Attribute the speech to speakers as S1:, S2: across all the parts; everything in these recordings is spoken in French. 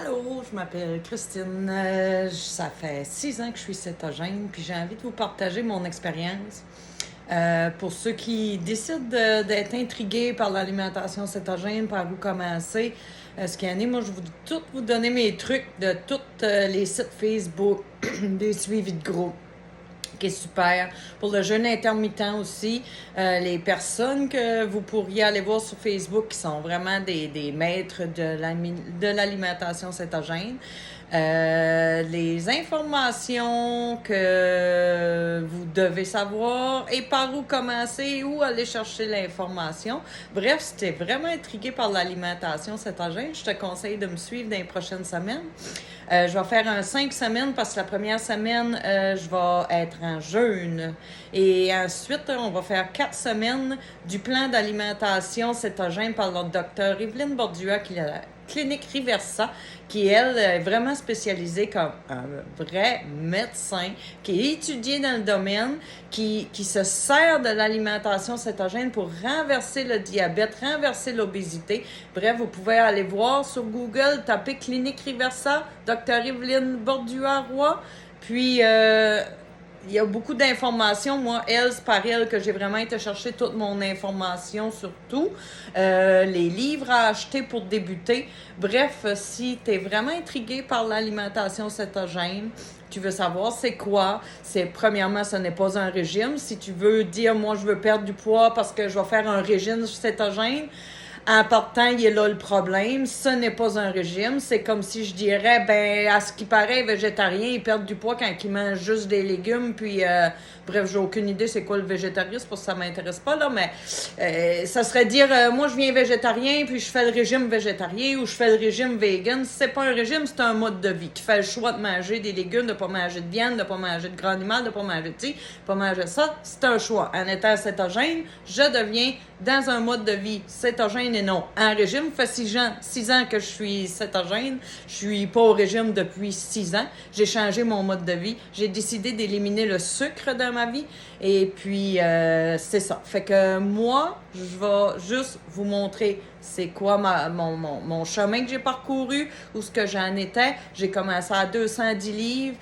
S1: Allô, je m'appelle Christine. Ça fait 6 ans que je suis cétogène, puis j'ai envie de vous partager mon expérience. Pour ceux qui décident d'être intrigués par l'alimentation cétogène, par où commencer, ce qui en est, moi, je vais tout vous donner mes trucs de tous les sites Facebook, des suivis de groupe qui est super. Pour le jeûne intermittent aussi, les personnes que vous pourriez aller voir sur Facebook qui sont vraiment des maîtres de l'alimentation cétogène. Les informations que vous devez savoir et par où commencer, où aller chercher l'information. Bref, si tu es vraiment intrigué par l'alimentation cétogène, je te conseille de me suivre dans les prochaines semaines. Je vais faire un 5 semaines parce que la première semaine, je vais être en jeûne. Et ensuite, on va faire 4 semaines du plan d'alimentation cétogène par le docteur Evelyne Bordua, qui est la clinique Riversa, qui, elle, est vraiment spécialisée comme un vrai médecin, qui est étudié dans le domaine, qui se sert de l'alimentation cétogène pour renverser le diabète, renverser l'obésité. Bref, vous pouvez aller voir sur Google, taper clinique Riversa, Dr. Evelyne Bordua-Roy, puis il y a beaucoup d'informations. Moi, c'est par elle que j'ai vraiment été chercher toute mon information sur tout. Les livres à acheter pour débuter. Bref, si tu es vraiment intrigué par l'alimentation cétogène, tu veux savoir c'est quoi, premièrement, ce n'est pas un régime. Si tu veux dire, moi, je veux perdre du poids parce que je vais faire un régime cétogène, en partant, il est là le problème. Ce n'est pas un régime. C'est comme si je dirais, à ce qui paraît, les végétariens, ils perdent du poids quand ils mangent juste des légumes. Puis, bref, j'ai aucune idée c'est quoi le végétarisme parce que ça m'intéresse pas, là. Mais ça serait dire, moi, je viens végétarien, puis je fais le régime végétarien ou je fais le régime vegan. C'est pas un régime, c'est un mode de vie. Tu fais le choix de manger des légumes, de pas manger de viande, de pas manger de gras animal, de pas manger de ci, de pas manger ça. C'est un choix. En étant cétogène, je deviens dans un mode de vie cétogène et non en régime. Ça fait 6 ans que je suis cétogène. Je suis pas au régime depuis 6 ans. J'ai changé mon mode de vie. J'ai décidé d'éliminer le sucre dans ma vie. Et puis, c'est ça. Fait que moi, je vais juste vous montrer c'est quoi mon chemin que j'ai parcouru, où ce que j'en étais. J'ai commencé à 210 livres.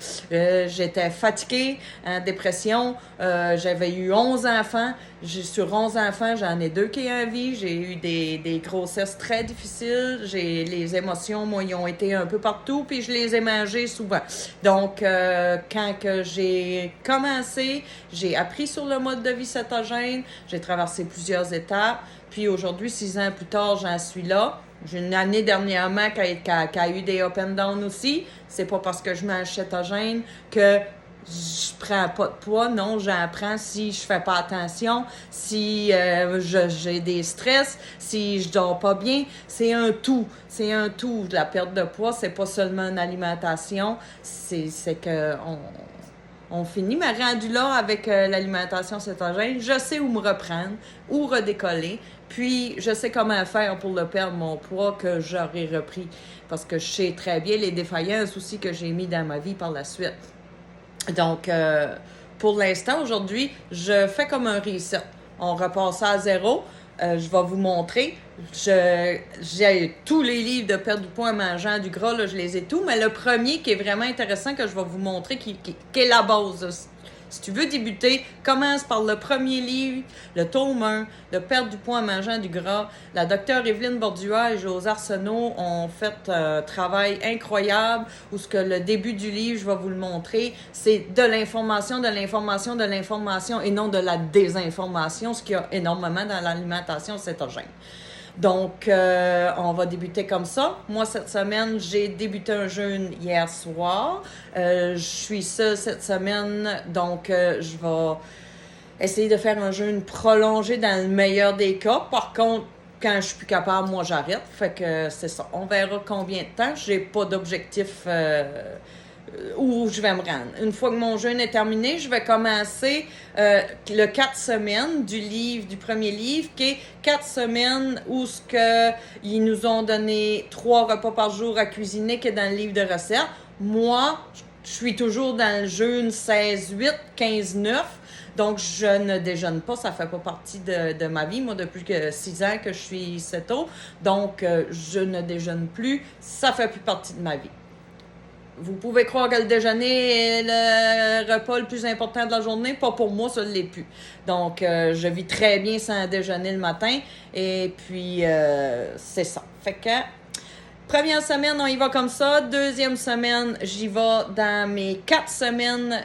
S1: J'étais fatiguée, en dépression. J'avais eu 11 enfants. Sur 11 enfants, j'en ai 2 qui ont en vie. J'ai eu des grossesses très difficiles. Les émotions, moi, ils ont été un peu partout, puis je les ai mangées souvent. Donc, quand que j'ai commencé, j'ai appris sur le mode de vie cétogène. J'ai traversé plusieurs étapes. Puis aujourd'hui, 6 ans plus tard, j'en suis là. J'ai une année dernièrement qui a eu des up and down aussi. C'est pas parce que je mange cétogène que je prends pas de poids. Non, j'en prends si je fais pas attention, si j'ai des stress, si je dors pas bien. C'est un tout. C'est un tout. La perte de poids, c'est pas seulement une alimentation. C'est que on finit, mais rendu là avec l'alimentation cétogène, je sais où me reprendre, où redécoller, puis je sais comment faire pour le perdre mon poids que j'aurais repris. Parce que je sais très bien les défaillances aussi que j'ai mis dans ma vie par la suite. Donc, pour l'instant, aujourd'hui, je fais comme un reset. On repasse à zéro. Je vais vous montrer. J'ai tous les livres de perte du poids en mangeant du gras, là, je les ai tous. Mais le premier qui est vraiment intéressant que je vais vous montrer, qui est la base. Si tu veux débuter, commence par le premier livre, le tome 1, de perdre du poids en mangeant du gras. La docteure Evelyne Bordua et José Arsenault ont fait un travail incroyable où ce que le début du livre, je vais vous le montrer, c'est de l'information, de l'information, de l'information et non de la désinformation, ce qu'il y a énormément dans l'alimentation cétogène. Donc, on va débuter comme ça. Moi, cette semaine, j'ai débuté un jeûne hier soir. Je suis seule cette semaine, donc je vais essayer de faire un jeûne prolongé dans le meilleur des cas. Par contre, quand je suis plus capable, moi, j'arrête. Fait que c'est ça. On verra combien de temps. J'ai pas d'objectif où je vais me rendre. Une fois que mon jeûne est terminé, je vais commencer le 4 semaines du premier livre, qui est 4 semaines où ils nous ont donné 3 repas par jour à cuisiner, qui est dans le livre de recettes. Moi, je suis toujours dans le jeûne 16-8, 15-9. Donc, je ne déjeune pas. Ça ne fait pas partie de ma vie. Moi, depuis que 6 ans que je suis CETO. Donc, je ne déjeune plus. Ça ne fait plus partie de ma vie. Vous pouvez croire que le déjeuner est le repas le plus important de la journée. Pas pour moi, ça ne l'est plus. Donc, je vis très bien sans déjeuner le matin. Et puis, c'est ça. Fait que, première semaine, on y va comme ça. Deuxième semaine, j'y vais dans mes 4 semaines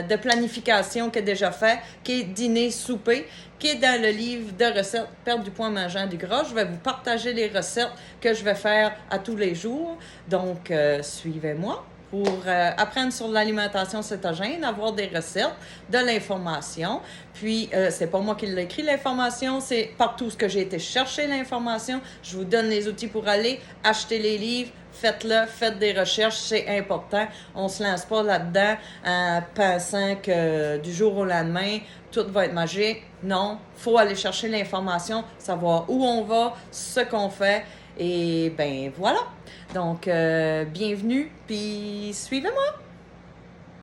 S1: de planification que j'ai déjà fait, qui est dîner, souper, qui est dans le livre de recettes Perdre du poids en mangeant du gras. Je vais vous partager les recettes que je vais faire à tous les jours. Donc, suivez-moi pour apprendre sur l'alimentation cétogène, avoir des recettes, de l'information. Puis, c'est pas moi qui l'ai écrit, l'information, c'est partout ce que j'ai été chercher l'information. Je vous donne les outils pour aller acheter les livres. Faites-le, faites des recherches, c'est important. On se lance pas là-dedans en pensant que du jour au lendemain, tout va être magique. Non, faut aller chercher l'information, savoir où on va, ce qu'on fait. Et ben voilà. Donc, bienvenue, puis suivez-moi.